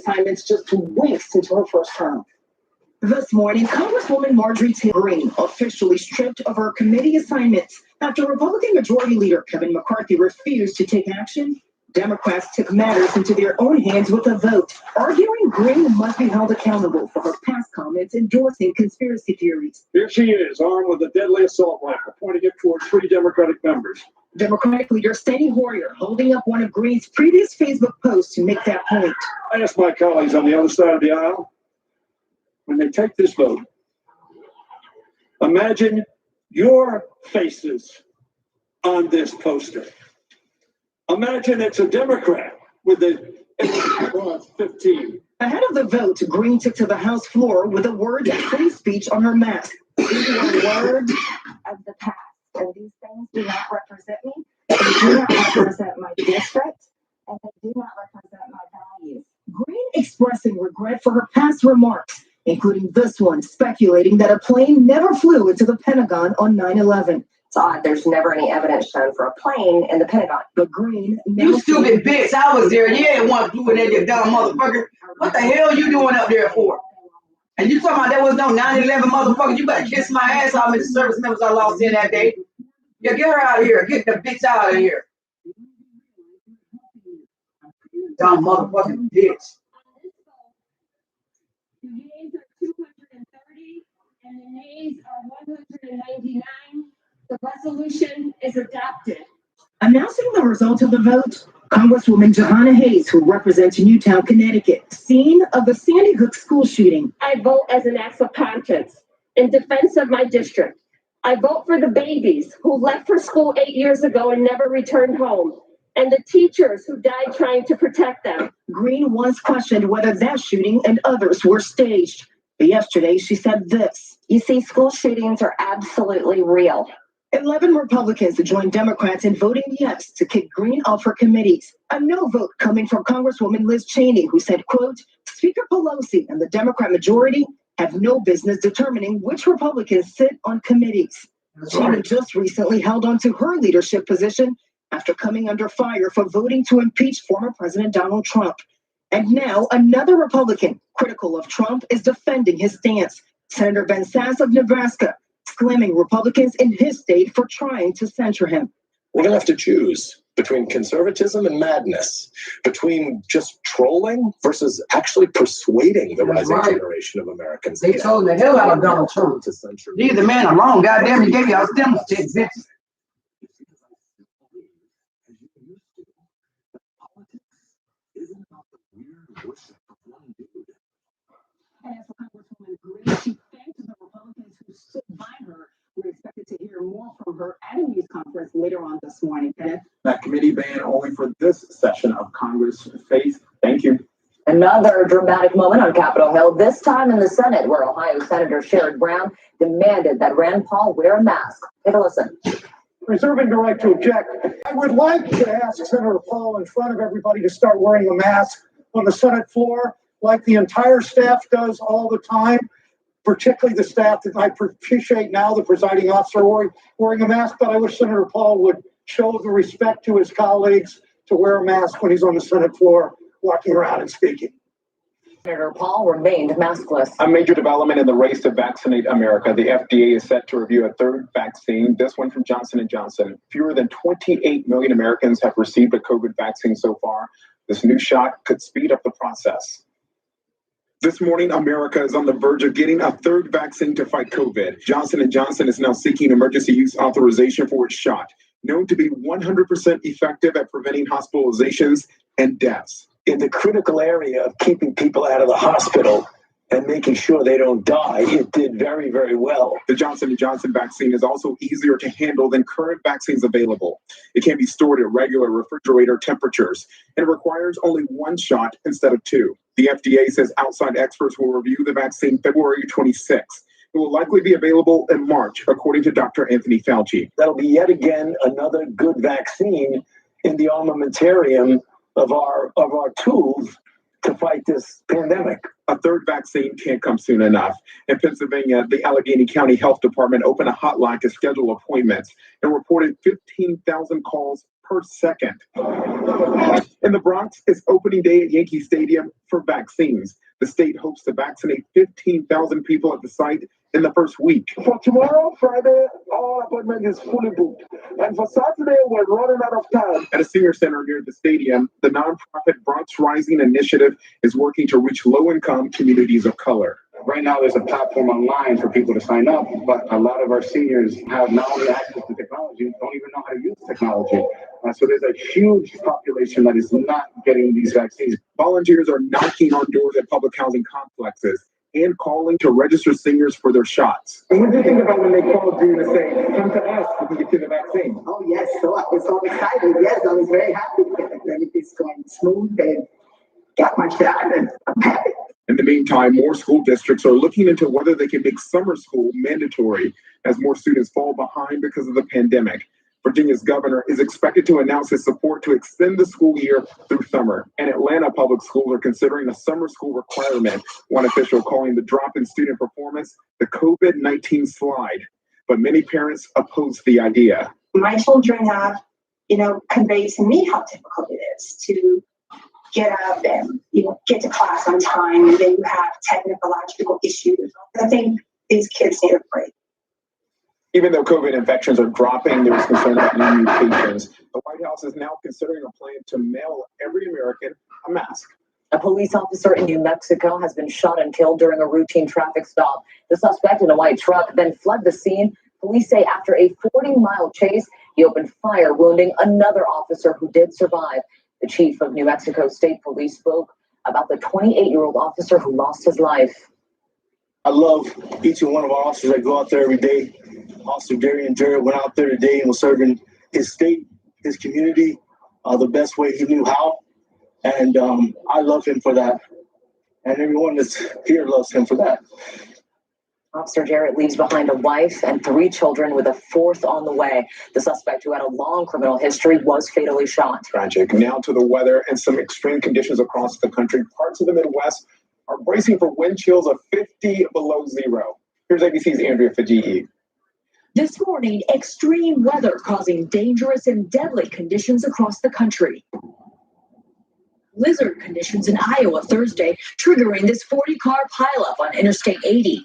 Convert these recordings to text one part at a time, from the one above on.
assignments just weeks into her first term. This morning, Congresswoman Marjorie Taylor Greene officially stripped of her committee assignments after Republican Majority Leader Kevin McCarthy refused to take action. Democrats took matters into their own hands with a vote, arguing Greene must be held accountable for her past comments endorsing conspiracy theories. Here she is, armed with a deadly assault rifle, pointing it towards 3 Democratic members. Democratic leader Steny Hoyer holding up one of Greene's previous Facebook posts to make that point. I asked my colleagues on the other side of the aisle, when they take this vote, imagine your faces on this poster. Imagine it's a Democrat with a 15. Ahead of the vote, Greene took to the House floor with the words free speech on her mask. These are words of the past, and these things do not represent me. They do not represent my district, and they do not represent my values. Greene expressing regret for her past remarks, including this one speculating that a plane never flew into the Pentagon on 9/11. It's odd. There's never any evidence shown for a plane in the Pentagon. But Greene, you stupid bitch! I was there. You ain't one flew in there, you dumb motherfucker. What the hell you doing up there for? And you talking about there was no 9/11 motherfucker? You better kiss my ass. How many service members I lost in that day? Yeah, get her out of here. Get the bitch out of here. Dumb motherfucking bitch. The yeas are 230 and the nays are 199. The resolution is adopted. Announcing the result of the vote, Congresswoman Johanna Hayes, who represents Newtown, Connecticut, scene of the Sandy Hook school shooting. I vote as an act of conscience in defense of my district. I vote for the babies who left for school 8 years ago and never returned home, and the teachers who died trying to protect them. Greene once questioned whether that shooting and others were staged. But yesterday, she said this. You see, school shootings are absolutely real. 11 Republicans joined Democrats in voting yes to kick Greene off her committees. A no vote coming from Congresswoman Liz Cheney, who said, quote, Speaker Pelosi and the Democrat majority have no business determining which Republicans sit on committees. Cheney just recently held on to her leadership position after coming under fire for voting to impeach former President Donald Trump. And now another Republican critical of Trump is defending his stance. Senator Ben Sasse of Nebraska, exclaiming Republicans in his state for trying to censure him. We're going to have to choose between conservatism and madness, between just trolling versus actually persuading the rising generation of Americans. They told the hell out of Donald Trump to censure. Leave the man alone. Goddamn, he gave y'all stimulus checks, bitch. And as for Congresswoman Greene, she thanked the Republicans who stood by her. We're expected to hear more from her at a news conference later on this morning. Kenneth? That committee ban only for this session of Congress. Faith, thank you. Another dramatic moment on Capitol Hill, this time in the Senate, where Ohio Senator Sherrod Brown demanded that Rand Paul wear a mask. Take a listen. Reserving the right to object, I would like to ask Senator Paul in front of everybody to start wearing a mask on the Senate floor, like the entire staff does all the time, particularly the staff that I appreciate now, the presiding officer wearing a mask, but I wish Senator Paul would show the respect to his colleagues to wear a mask when he's on the Senate floor, walking around and speaking. Senator Paul remained maskless. A major development in the race to vaccinate America. The FDA is set to review a third vaccine, this one from Johnson & Johnson. Fewer than 28 million Americans have received a COVID vaccine so far. This new shot could speed up the process. This morning, America is on the verge of getting a third vaccine to fight COVID. Johnson & Johnson is now seeking emergency use authorization for its shot, known to be 100% effective at preventing hospitalizations and deaths. In the critical area of keeping people out of the hospital and making sure they don't die, it did very, very well. The Johnson & Johnson vaccine is also easier to handle than current vaccines available. It can be stored at regular refrigerator temperatures, and it requires only one shot instead of two. The FDA says outside experts will review the vaccine February 26th. It will likely be available in March, according to Dr. Anthony Fauci. That'll be yet again another good vaccine in the armamentarium of our tools to fight this pandemic. A third vaccine can't come soon enough. In Pennsylvania, the Allegheny County Health Department opened a hotline to schedule appointments and reported 15,000 calls per second. In the Bronx, it's opening day at Yankee Stadium for vaccines. The state hopes to vaccinate 15,000 people at the site in the first week. For tomorrow, Friday, our appointment is fully booked. And for Saturday, we're running out of time. At a senior center near the stadium, the nonprofit Bronx Rising Initiative is working to reach low-income communities of color. Right now, there's a platform online for people to sign up, but a lot of our seniors have not only access to technology, don't even know how to use technology. So there's a huge population that is not getting these vaccines. Volunteers are knocking on doors at public housing complexes and calling to register seniors for their shots. And what do you think about when they called you to say, come to us, we can get you the vaccine? Oh, yes, so I was so excited. Yes, I was very happy. Everything's going smooth and got my shot and I'm happy. In the meantime, more school districts are looking into whether they can make summer school mandatory as more students fall behind because of the pandemic. Virginia's governor is expected to announce his support to extend the school year through summer. And Atlanta public schools are considering a summer school requirement, one official calling the drop in student performance the COVID-19 slide. But many parents oppose the idea. My children have, conveyed to me how difficult it is to get up and, get to class on time, and then you have technological issues. I think these kids need a break. Even though COVID infections are dropping, there is concern about new mutations. The White House is now considering a plan to mail every American a mask. A police officer in New Mexico has been shot and killed during a routine traffic stop. The suspect in a white truck then fled the scene. Police say after a 40-mile chase, he opened fire, wounding another officer who did survive. The chief of New Mexico State Police spoke about the 28-year-old officer who lost his life. I love each and one of our officers that go out there every day. Officer Darian Jarrett went out there today and was serving his state, his community, the best way he knew how. And I love him for that. And everyone that's here loves him for that. Officer Jarrett leaves behind a wife and 3 children with a 4th on the way. The suspect, who had a long criminal history, was fatally shot. Tragic. Now to the weather and some extreme conditions across the country. Parts of the Midwest are bracing for wind chills of 50 below zero. Here's ABC's Andrea Fajii. This morning, extreme weather causing dangerous and deadly conditions across the country. Blizzard conditions in Iowa Thursday, triggering this 40-car pileup on Interstate 80.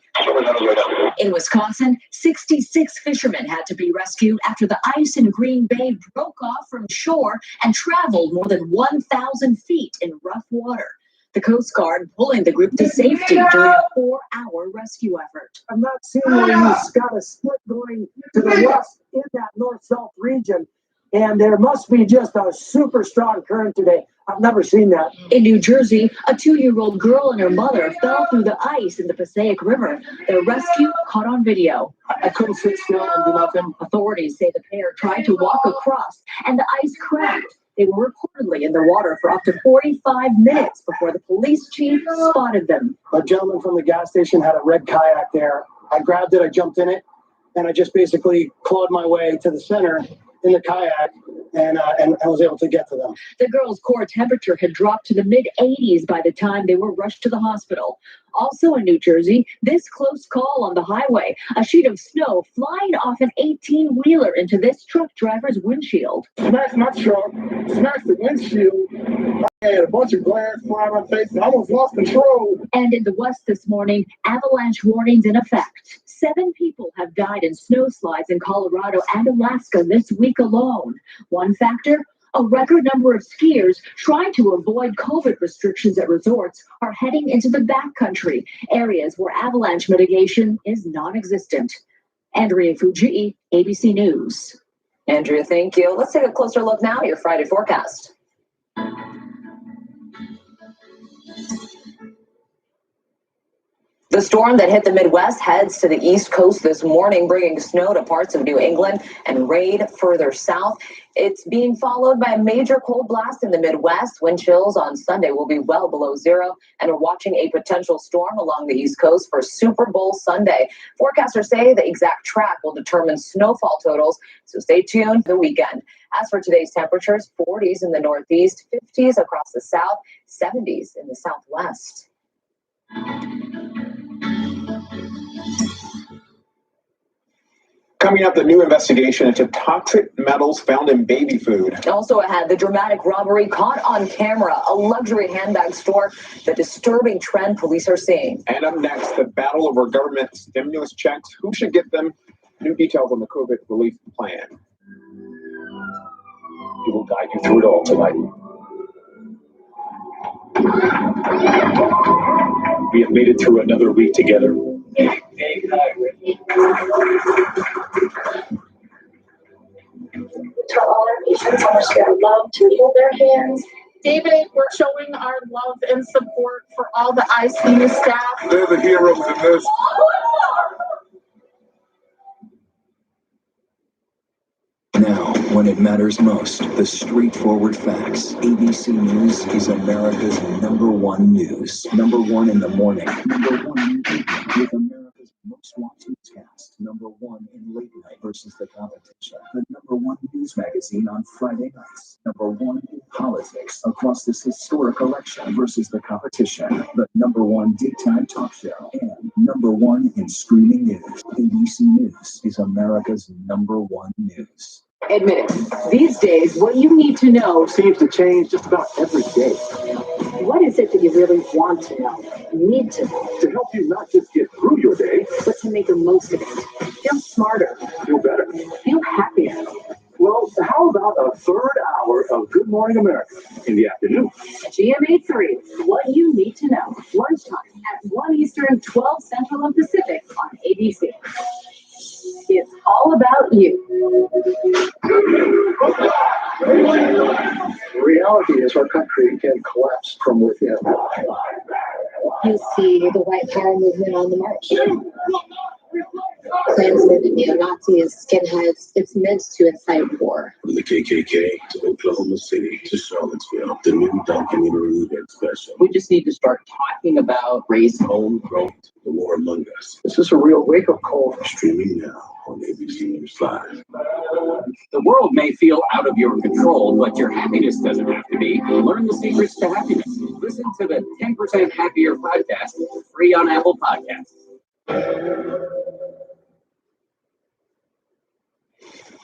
In Wisconsin, 66 fishermen had to be rescued after the ice in Green Bay broke off from shore and traveled more than 1,000 feet in rough water. The Coast Guard pulling the group to safety during a 4-hour rescue effort. I'm not seeing where he's got a split going to the west in that north-south region. And there must be just a super strong current today. I've never seen that. In New Jersey, a 2-year-old girl and her mother fell through the ice in the Passaic River. Their rescue caught on video. I couldn't sit still and do nothing. Authorities say the pair tried to walk across and the ice cracked. They were reportedly in the water for up to 45 minutes before the police chief spotted them. A gentleman from the gas station had a red kayak there. I grabbed it, I jumped in it, and I just basically clawed my way to the center in the kayak and I was able to get to them. The girl's core temperature had dropped to the mid-80s by the time they were rushed to the hospital. Also in New Jersey, this close call on the highway, a sheet of snow flying off an 18-wheeler into this truck driver's windshield. Smashed my truck, smashed the windshield. I had a bunch of glass flying on my face and I almost lost control. And in the West this morning, avalanche warnings in effect. 7 people have died in snowslides in Colorado and Alaska this week alone. One factor, a record number of skiers trying to avoid COVID restrictions at resorts are heading into the backcountry, areas where avalanche mitigation is non-existent. Andrea Fujii, ABC News. Andrea, thank you. Let's take a closer look now at your Friday forecast. The storm that hit the Midwest heads to the East Coast this morning, bringing snow to parts of New England and rain further south. It's being followed by a major cold blast in the Midwest. Wind chills on Sunday will be well below zero, and we're watching a potential storm along the East Coast for Super Bowl Sunday. Forecasters say the exact track will determine snowfall totals, so stay tuned the weekend. As for today's temperatures, 40s in the Northeast, 50s across the South, 70s in the Southwest. Coming up, the new investigation into toxic metals found in baby food. Also ahead, the dramatic robbery caught on camera, a luxury handbag store, the disturbing trend police are seeing. And up next, the battle over government stimulus checks. Who should get them? New details on the COVID relief plan. We will guide you through it all tonight. We have made it through another week together. To all our patients on the street, love to hold their hands. David, we're showing our love and support for all the ICU staff. They're the heroes in this. Now, when it matters most, the straightforward facts. ABC News is America's #1 news. #1 in the morning. #1 in the evening with America's most watched newscast. #1 in late night versus the competition. The #1 news magazine on Friday nights. #1 in politics across this historic election versus the competition. The #1 daytime talk show. And #1 in streaming news. ABC News is America's #1 news. Admit it. These days, what you need to know Seems to change just about every day. what is it that you really want to know, need to know, To help you not just get through your day, but to make the most of it. Feel smarter, feel better. feel happier. Well, how about a third hour of Good Morning America in the afternoon? GMA3, what you need to know. Lunchtime at 1 Eastern, 12 Central and Pacific on ABC. It's all about you. The reality is our country can collapse from within. You see the white power movement on the march. Klansmen and neo-Nazis, skinheads, it's meant to incite war. From the KKK to Oklahoma City to Charlottesville, the new documentary event special. We just need to start talking about race, homegrown, the war among us. This is a real wake-up call. Streaming now on ABC News Live. The world may feel out of your control, but your happiness doesn't have to be. Learn the secrets to happiness. Listen to the 10% Happier podcast, free on Apple Podcasts.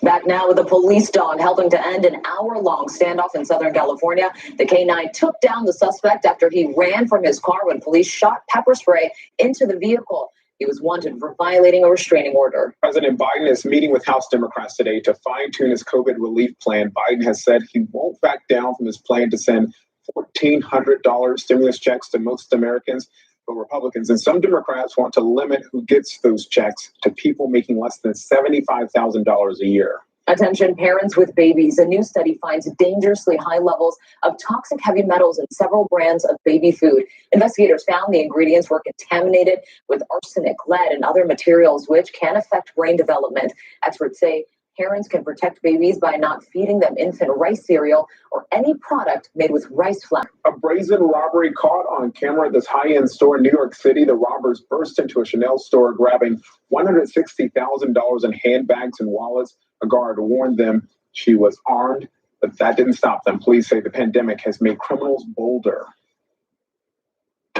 Back now with a police dog helping to end an hour-long standoff in Southern California. The K-9 took down the suspect after he ran from his car when police shot pepper spray into the vehicle. He was wanted for violating a restraining order. President Biden is meeting with House Democrats today to fine-tune his COVID relief plan. Biden has said he won't back down from his plan to send $1,400 stimulus checks to most Americans. But Republicans and some Democrats want to limit who gets those checks to people making less than $75,000 a year. Attention parents with babies. A new study finds dangerously high levels of toxic heavy metals in several brands of baby food. Investigators found the ingredients were contaminated with arsenic, lead, and other materials which can affect brain development. Experts say parents can protect babies by not feeding them infant rice cereal or any product made with rice flour. A brazen robbery caught on camera at this high-end store in New York City. The robbers burst into a Chanel store, grabbing $160,000 in handbags and wallets. A guard warned them she was armed, but that didn't stop them. Police say the pandemic has made criminals bolder.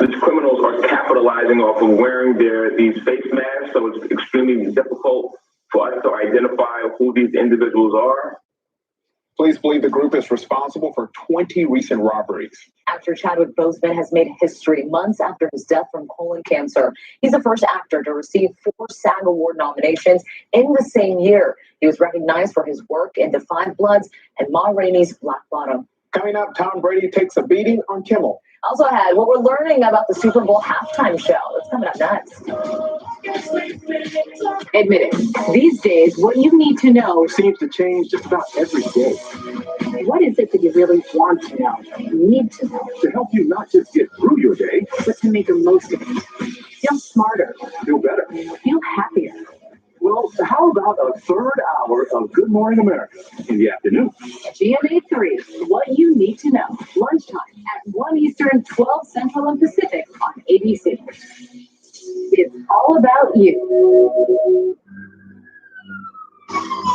These criminals are capitalizing off of wearing these face masks, so it's extremely difficult for us to identify who these individuals are. Police believe the group is responsible for 20 recent robberies. Actor Chadwick Boseman has made history months after his death from colon cancer. He's the first actor to receive 4 SAG Award nominations in the same year. He was recognized for his work in The Five Bloods and Ma Rainey's Black Bottom. Coming up, Tom Brady takes a beating on Kimmel. Also had what we're learning about the Super Bowl halftime show. It's coming up next. Admit it. These days, what you need to know Seems to change just about every day. what is it that you really want to know, need to know, To help you not just get through your day, but to make the most of it. Feel smarter, feel better. feel happier. Well, how about a third hour of Good Morning America in the afternoon? GMA3, what you need to know. Lunchtime at 1 Eastern, 12 Central and Pacific on ABC. It's all about you.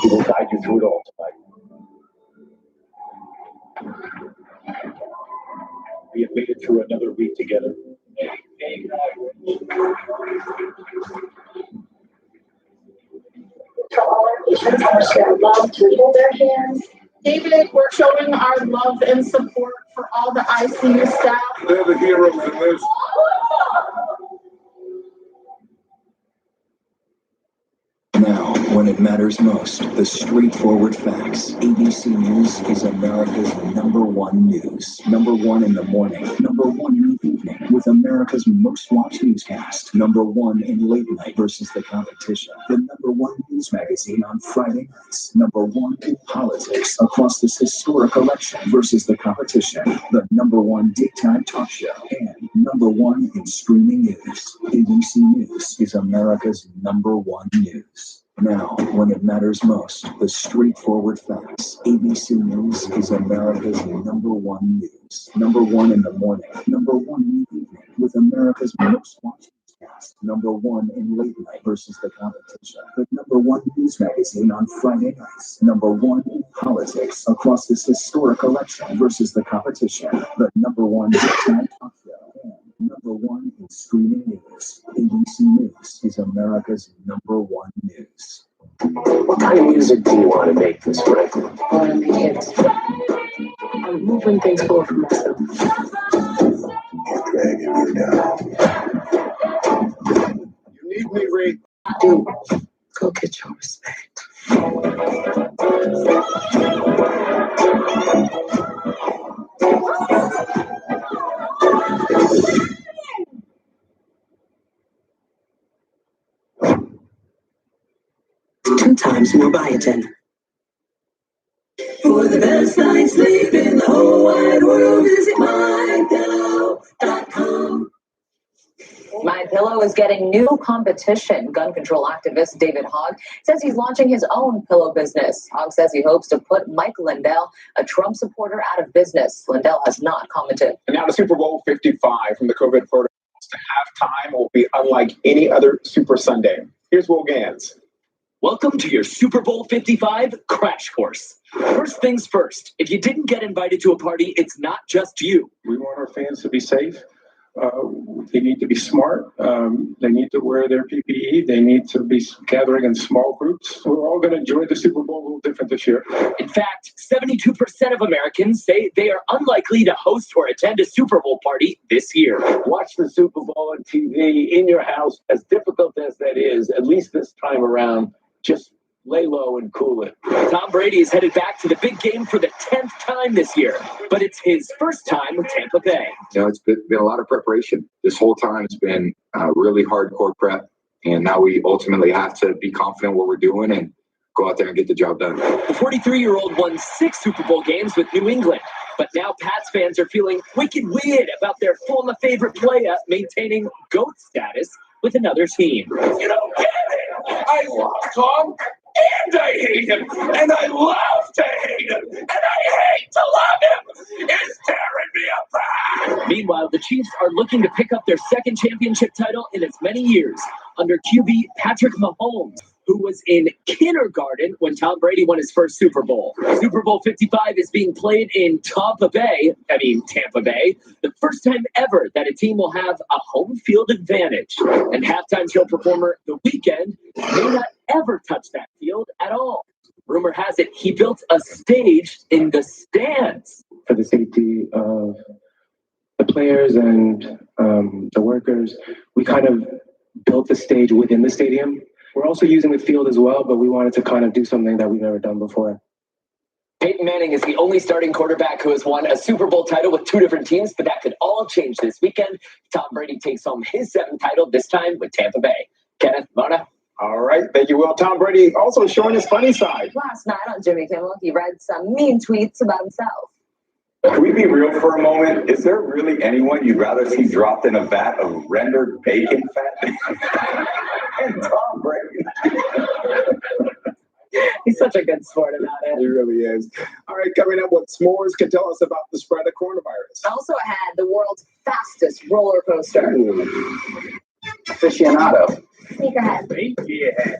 We will guide you through it all tonight. We have made it through another week together. To all show love to hold their hands. David, we're showing our love and support for all the ICU staff. They're the heroes in this. Now, when it matters most, the straightforward facts. ABC News is America's #1 news. #1 in the morning, #1 in the evening, with America's most watched newscast. #1 in late night versus the competition. The #1 news magazine on Friday nights. #1 in politics across this historic election versus the competition. The #1 daytime talk show and #1 in streaming news. ABC News is America's #1 news. Now, when it matters most, the straightforward facts. ABC News is America's #1 news. #1 in the morning, #1 in the evening, with America's most watched newscast. #1 in late night versus the competition. The #1 news magazine on Friday nights. #1 in politics across this historic election versus the competition. The #1 daytime talk show and #1 in streaming news. ABC News is America's #1 news. What kind of music do you want to make, Miss Franklin? I want to make hits. I'm moving things forward for myself. I'm dragging you down. You need me, Ray. Dude, go get your respect. 2 times more biotin. For the best night's sleep in the whole wide world, visit mypillow.com. MyPillow is getting new competition. Gun control activist David Hogg says he's launching his own pillow business. Hogg says he hopes to put Mike Lindell, a Trump supporter, out of business. Lindell has not commented. And now to Super Bowl 55 from the COVID protocols to halftime will be unlike any other Super Sunday. Here's Will Gans. Welcome to your Super Bowl 55 crash course. First things first, if you didn't get invited to a party, it's not just you. We want our fans to be safe. They need to be smart. They need to wear their PPE. They need to be gathering in small groups. We're all going to enjoy the Super Bowl a little different this year. In fact, 72% of Americans say they are unlikely to host or attend a Super Bowl party this year. Watch the Super Bowl on TV in your house. As difficult as that is, at least this time around, just lay low and cool it. Tom Brady is headed back to the big game for the 10th time this year, but it's his first time with Tampa Bay. You know, it's been a lot of preparation. This whole time it's been really hardcore prep, and now we ultimately have to be confident what we're doing and go out there and get the job done. The 43-year-old won 6 Super Bowl games with New England, but now Pats fans are feeling wicked weird about their former favorite player maintaining GOAT status with another team. You don't get it! I love Tom, and I hate him, and I love to hate him, and I hate to love him! It's tearing me apart! Meanwhile, the Chiefs are looking to pick up their second championship title in as many years under QB Patrick Mahomes, who was in kindergarten when Tom Brady won his first Super Bowl. Super Bowl 55 is being played in Tampa Bay, the first time ever that a team will have a home field advantage. And halftime show performer The Weeknd may not ever touch that field at all. Rumor has it he built a stage in the stands. For the safety of the players and the workers, we kind of built the stage within the stadium. We're also using the field as well, but we wanted to kind of do something that we've never done before. Peyton Manning is the only starting quarterback who has won a Super Bowl title with 2 different teams, but that could all change this weekend. Tom Brady takes home his 7th title, this time with Tampa Bay. Kenneth, Mona. All right, thank you, Will. Tom Brady also showing his funny side. Last night on Jimmy Kimmel, he read some mean tweets about himself. Can we be real for a moment? Is there really anyone you'd rather see dropped in a vat of rendered bacon fat? And Tom Brady. He's such a good sport about it. He really is. All right, coming up, what s'mores can tell us about the spread of coronavirus. Also had the world's fastest roller coaster. Aficionado. Sneakerhead. Yeah.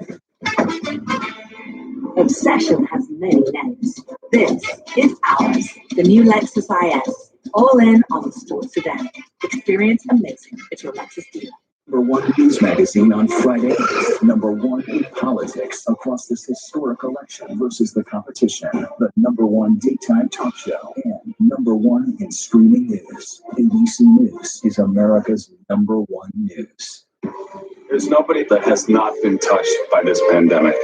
Obsession has many names. This is ours, the new Lexus IS. All in on the sports sedan. Experience amazing at your Lexus dealer. #1 news magazine on Friday, #1 in politics across this historic election versus the competition, the #1 daytime talk show, and #1 in streaming news. ABC News is America's #1 news. There's nobody that has not been touched by this pandemic.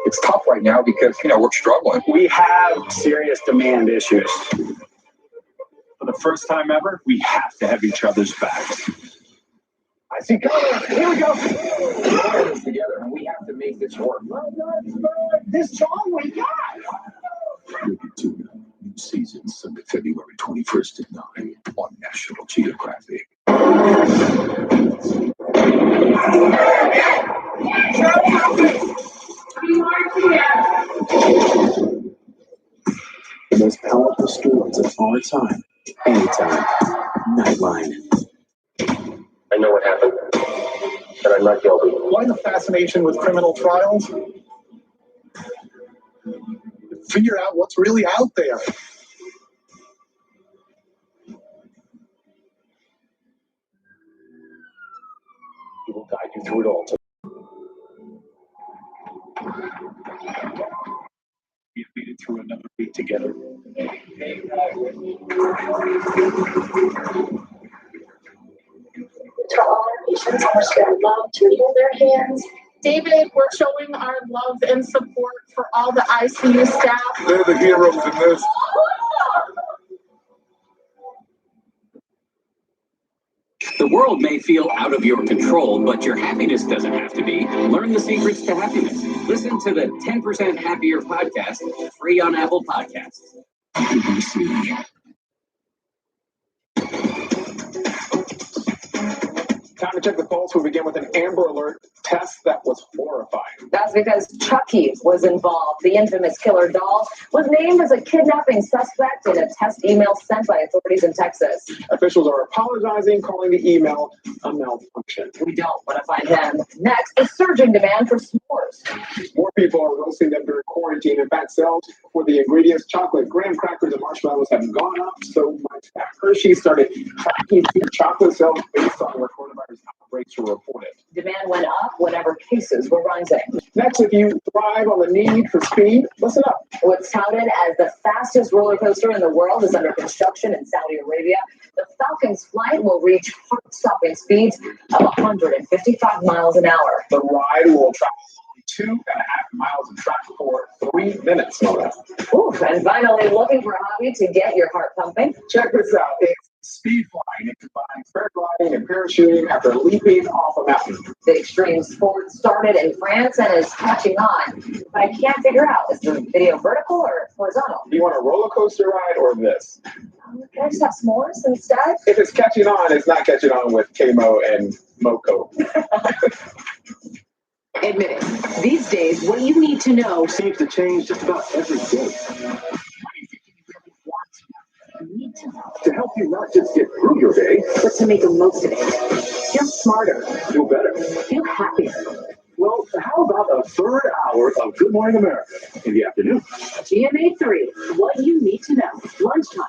It's tough right now because, we're struggling. We have serious demand issues. For the first time ever, we have to have each other's backs. I see color. Here we go. We're all in this together, and we have to make this work. This song we got. New season, Sunday, February 21st at 9 on National Geographic. The most powerful stories of our time, anytime. Nightline. I know what happened, and I'm not guilty. Why the fascination with criminal trials? Figure out what's really out there. He will guide you through it all. We have made it through another week together. To all our patients, we're showing love to heal their hands. David, we're showing our love and support for all the ICU staff. They're the heroes in this. The world may feel out of your control, but your happiness doesn't have to be. Learn the secrets to happiness. Listen to the 10% Happier podcast, free on Apple Podcasts. ABC. Time to check the pulse. We begin with an Amber Alert test that was horrifying. That's because Chucky was involved. The infamous killer doll was named as a kidnapping suspect in a test email sent by authorities in Texas. Officials are apologizing, calling the email a malfunction. We don't want to find him. Next, a surging demand for s'mores. More people are roasting them during quarantine. In fact, sales for the ingredients, chocolate, graham crackers, and marshmallows have gone up so much that Hershey started tracking chocolate sales based on where coronavirus outbreaks were reported. Demand went up whenever cases were rising. Next, if you thrive on the need for speed, listen up. What's touted as the fastest roller coaster in the world is under construction in Saudi Arabia. The Falcon's flight will reach heart-stopping speeds of 155 miles an hour. The ride will travel 2.5 miles of track for 3 minutes. Ooh, and finally, looking for a hobby to get your heart pumping? Check this out. It's speed flying. It combines paragliding and parachuting after leaping off a mountain. The extreme sport started in France and is catching on. But I can't figure out, is the video vertical or horizontal? Do you want a roller coaster ride or this? Can I just have s'mores instead? If it's catching on, it's not catching on with K-Mo and Moko. Admit it. These days, what you need to know seems to change just about every day. To help you not just get through your day, but to make the most of it. Feel smarter. Feel better. Feel happier. Well, how about a third hour of Good Morning America in the afternoon? GMA 3, what you need to know. Lunchtime.